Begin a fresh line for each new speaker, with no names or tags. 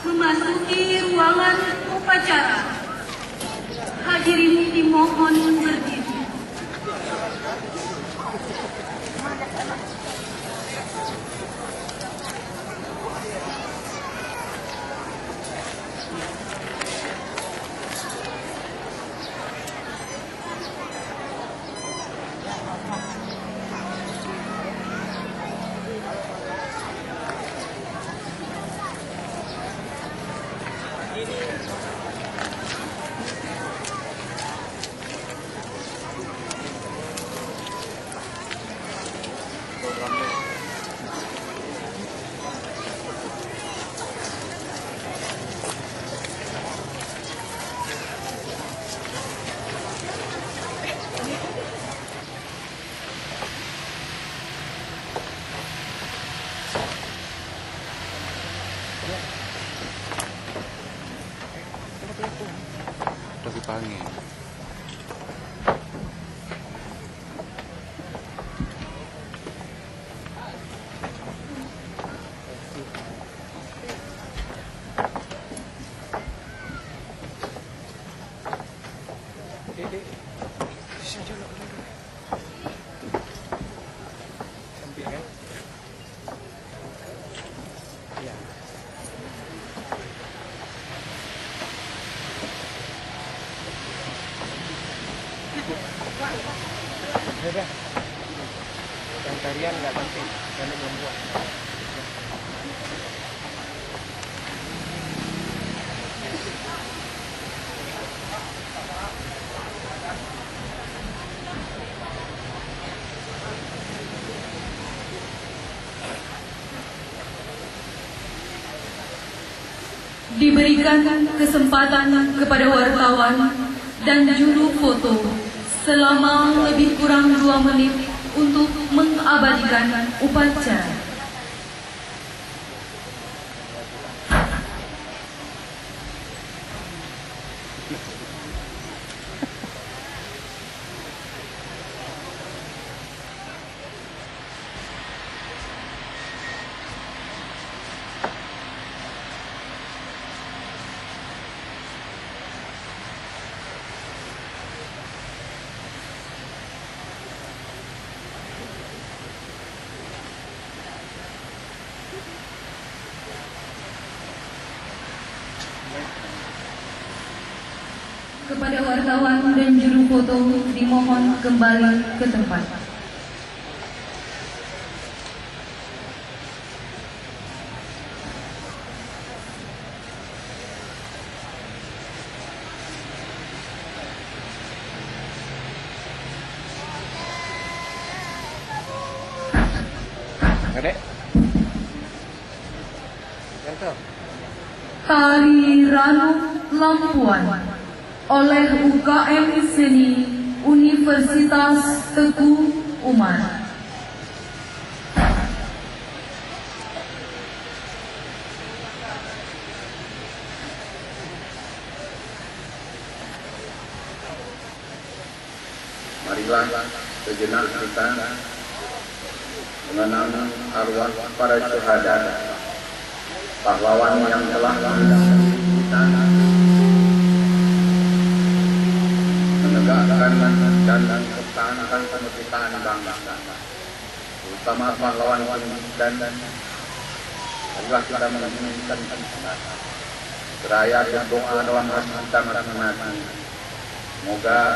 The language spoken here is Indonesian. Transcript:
memasuki ruangan upacara. Hadirin dimohon berdiri.
Topi Pange.
Udah. Yang tarian nggak penting, karena belum buat.
Diberikan kesempatan kepada wartawan dan juru foto selama lebih kurang 2 menit untuk mengabadikan upacara. Kepada wartawan dan juru foto dimohon kembali ke tempat.
Adek. Yang
Tari Ranu Lampuan oleh UKM Seni Universitas Teguh Umar.
Marilah sejenak kita mengenang arwah para syuhada, pahlawan yang telah mendahului kita, menegakkan dan mempertahankan kemerdekaan bangsa, terutama pahlawan dan marilah kita menginginkan seraya berdoa dalam hati kita masing-masing. Semoga